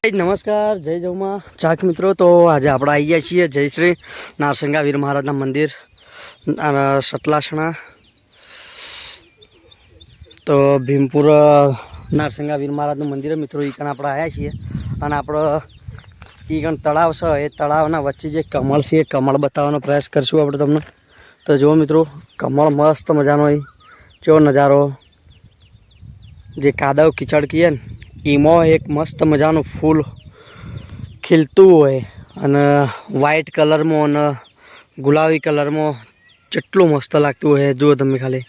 નમસ્કાર, જય જવમાં ચાક મિત્રો. તો આજે આપણે આવી ગયા છીએ જય શ્રી નારસંગા વીર મહારાજના મંદિર સતલાસણા. તો ભીમપુર નારસંગા વીર મહારાજનું મંદિર મિત્રો એ કણ આપણે આવ્યા છીએ. અને આપણો એ કણ તળાવ છે, એ તળાવના વચ્ચે જે કમળ છે એ કમળ બતાવવાનો પ્રયાસ કરીશું આપણે તમને. તો જુઓ મિત્રો, કમળ મસ્ત મજાનો હોય, કેવો નજારો. જે કાદવ કીચડ કહીએ ને એમાં એક મસ્ત મજાનું ફૂલ ખીલતું હોય અને વ્હાઈટ કલરમાં અને ગુલાબી કલરમાં જેટલું મસ્ત લાગતું હોય જુઓ તમે ખાલી.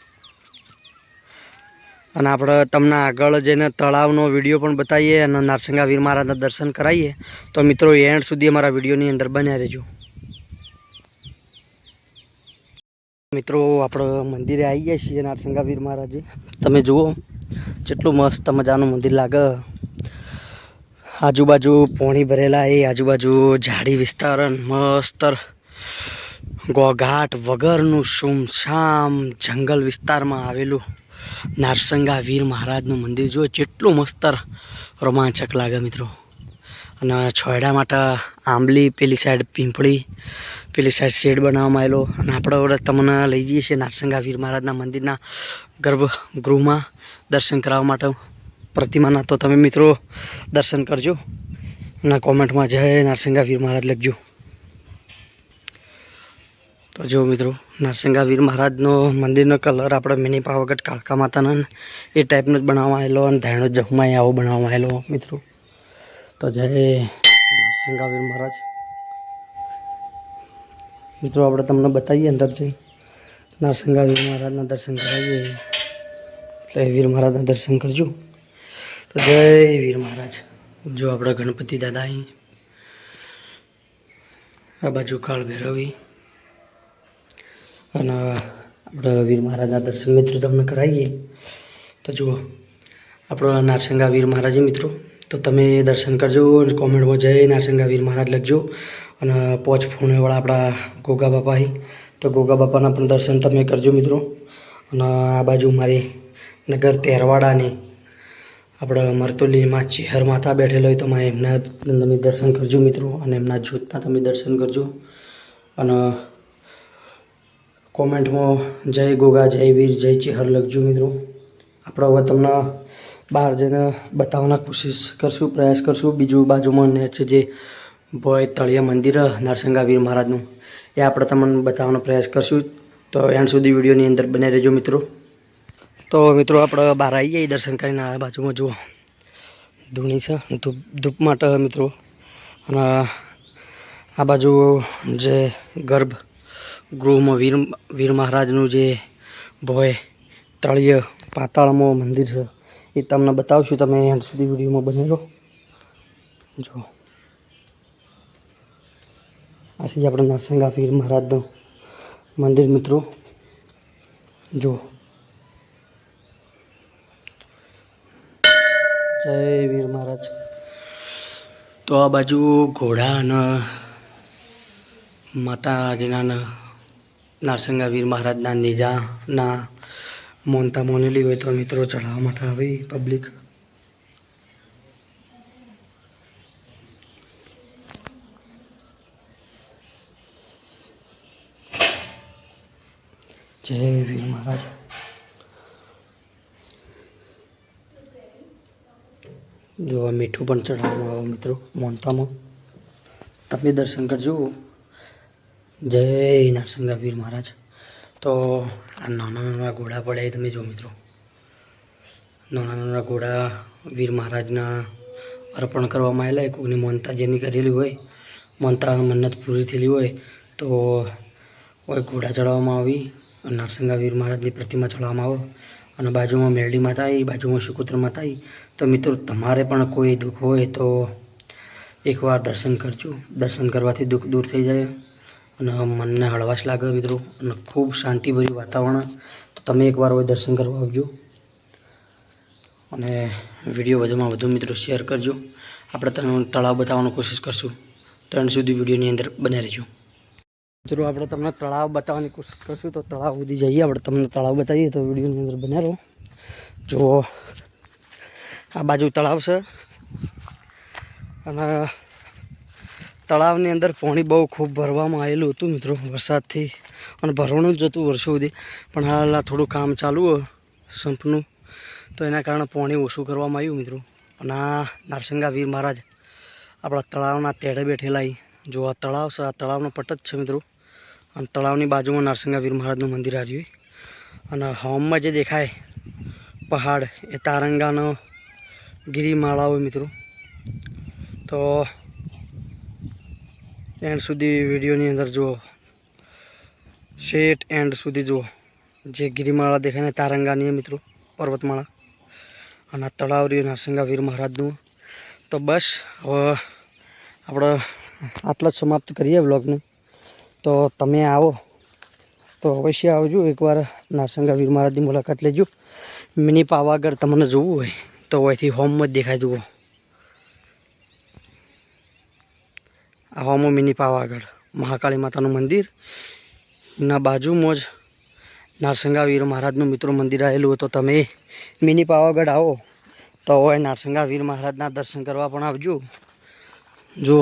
અને આપણે તમને આગળ જઈને તળાવનો વિડીયો પણ બતાવીએ અને નારસંગા વીર મહારાજના દર્શન કરાવીએ. તો મિત્રો એન્ડ સુધી અમારા વિડીયોની અંદર બન્યા રહેજો. મિત્રો આપણે મંદિરે આવી ગયા છીએ નારસંગા વીર મહારાજે. તમે જુઓ જેટલું મસ્ત મજાનું મંદિર લાગે. આજુબાજુ પોણી ભરેલા, એ આજુબાજુ ઝાડી વિસ્તાર, મસ્ત ઘોઘાટ વગરનું સુમસામ જંગલ વિસ્તારમાં આવેલું નારસંગા વીર મહારાજનું મંદિર જુઓ જેટલું મસ્ત રોમાંચક લાગે મિત્રો. અને છોયડા માટે આંબલી, પેલી સાઈડ પીંપળી, પેલી સાઈડ શેડ બનાવવામાં આવેલો. અને આપણે હવે તમને લઈ જઈએ છીએ નારસંગા વીર મહારાજના મંદિરના ગર્ભગૃહમાં દર્શન કરાવવા માટે પ્રતિમાના. તો તમે મિત્રો દર્શન કરજો અને કોમેન્ટમાં જય નારસંગા વીર મહારાજ લખજો. તો જો મિત્રો, નારસંગા વીર મહારાજનો મંદિરનો કલર આપણે મિની પાવાગઢ કાળકા માતાના એ ટાઈપનો જ બનાવવામાં આવેલો અને ધાણો જહમાં આવો બનાવવામાં આવેલો મિત્રો. તો જય નારસંગા વીર મહારાજ. મિત્રો આપણે તમને બતાવીએ અંદર જઈ નારસંગા વીર મહારાજના દર્શન કરાવીએ. એટલે વીર મહારાજના દર્શન કરજો. તો જય વીર મહારાજ. જો આપણા ગણપતિ દાદા અહીં, આ બાજુ કાળ ભૈરવી અને આપણા વીર મહારાજના દર્શન મિત્રો તમને કરાવીએ. તો જુઓ આપણો નારસંગા વીર મહારાજ મિત્રો. તો તમે દર્શન કરજો અને કોમેન્ટમાં જય નારસંગા વીર મહારાજ લખજો. અને પોચ ફૂણેવાળા આપણા ગોગા બાપા અહીં, તો ગોગા બાપાના પણ દર્શન તમે કરજો મિત્રો. અને આ બાજુ મારી નગર તેરવાડાની આપણે મરતુલીમાં ચેહર માતા બેઠેલો હોય તો એમના તમે દર્શન કરજો મિત્રો. અને એમના જ્યોતના તમે દર્શન કરજો. અને કોમેન્ટમાં જય ગોગા, જય વીર, જય ચેહર લખજો મિત્રો. આપણે હવે તમને બહાર જઈને બતાવવાના કોશિશ કરશું, પ્રયાસ કરશું. બીજું બાજુમાં છે જે ભોય તળિયા મંદિર નારસંગા વીર મહારાજનું, એ આપણે તમને બતાવવાનો પ્રયાસ કરશું. તો એન્ડ સુધી વિડીયોની અંદર બને રહેજો મિત્રો. તો મિત્રો આપણે બહાર આવી જઈએ દર્શન કરીને. આ બાજુમાં જુઓ ધૂણી છે, ધૂપ માટે મિત્રો. અને આ બાજુ જે ગર્ભગૃહમાં વીર મહારાજનું જે ભોય તળિયે પાતાળમાં મંદિર છે એ તમને બતાવશું. તમે એન્ડ સુધી વિડીયોમાં બને રહો. જો આ છે આપણે નારસંગા વીર મહારાજનું મંદિર મિત્રો. જો જય વીર મહારાજ. તો આ બાજુ ઘોડા અને માતાજીના નારસંગા વીર મહારાજના નેજાના મોનતા મોનેલી હોય તો મિત્રો ચઢાવવા માટે આવી પબ્લિક. જય વીર મહારાજ. જો મીઠું પણ ચઢાવવામાં આવે મિત્રો મોનતામાં, તમે દર્શન કરજો. જય નારસંગા વીર મહારાજ. તો આ નાના નાના ઘોડા પડ્યા તમે જો મિત્રો. નાના નાના ઘોડા વીર મહારાજના અર્પણ કરવામાં આવેલા. કોઈની મોનતા જેની કરેલી હોય, મોનતા મન્નત પૂરી થયેલી હોય તો ઘોડા ચડાવવામાં આવી. નારસંગા વીર મહારાજની પ્રતિમા ચડાવવામાં આવે. અને બાજુમાં મેરડી માતા આવી, બાજુમાં શુકુત્ર માતા આવી. તો મિત્રો તમારે પણ કોઈ દુઃખ હોય તો એકવાર દર્શન કરજો. દર્શન કરવાથી દુઃખ દૂર થઈ જાય અને મનને હળવાશ લાગે મિત્રો. અને ખૂબ શાંતિભર્યું વાતાવરણ. તો તમે એકવાર હોય દર્શન કરવા આવજો. અને વિડીયો વધુમાં વધુ મિત્રો શેર કરજો. આપણે તમને તળાવ બતાવવાની કોશિશ કરશું. તો એન્ડ સુધી વિડીયોની અંદર બને રહેજો મિત્રો. આપણે તમને તળાવ બતાવવાની કોશિશ કરશું. તો તળાવ સુધી જઈએ, આપણે તમને તળાવ બતાવીએ. તો વિડીયોની અંદર બને રહો. જો આ બાજુ તળાવ છે અને તળાવની અંદર પાણી બહુ ખૂબ ભરવામાં આવેલું હતું મિત્રો વરસાદથી, અને ભરવાનું જ હતું વર્ષો સુધી. પણ હાલ આ થોડું કામ ચાલુ હોય સંપનું, તો એના કારણે પાણી ઓછું કરવામાં આવ્યું મિત્રો. અને આ નારસંગા વીર મહારાજ આપણા તળાવના તેડે બેઠેલા. જો આ તળાવ છે, આ તળાવનો પટ જ છે મિત્રો. અને તળાવની બાજુમાં નારસંગા વીર મહારાજનું મંદિર આવ્યું. અને હોમમાં જે દેખાય પહાડ એ તારંગાનો ગિરિમાળા હોય મિત્રો. તો એન્ડ સુધી વિડીયોની અંદર જુઓ, શેટ એન્ડ સુધી જુઓ. જે ગિરિમાળા દેખાય ને તારંગાની મિત્રો, પર્વતમાળા. અને આ તળાવ રહ્યું નારસંગા વીર મહારાજનું. તો બસ હવે આપણે આટલા જ સમાપ્ત કરીએ વ્લોગનું. તો તમે આવો તો અવશ્ય આવજો, એકવાર નારસંગા વીર મહારાજની મુલાકાત લેજો. મિની પાવાગઢ તમને જોવું હોય તો અહીંથી હોમમાં જ દેખાય. જુઓ, આ હોમો મિની પાવાગઢ મહાકાળી માતાનું મંદિર ના બાજુમાં જ નારસંગા વીર મહારાજનું મિત્રો મંદિર આવેલું. તો તમે મિની પાવાગઢ આવો તો હોય નારસંગા વીર મહારાજના દર્શન કરવા પણ આવજો. જો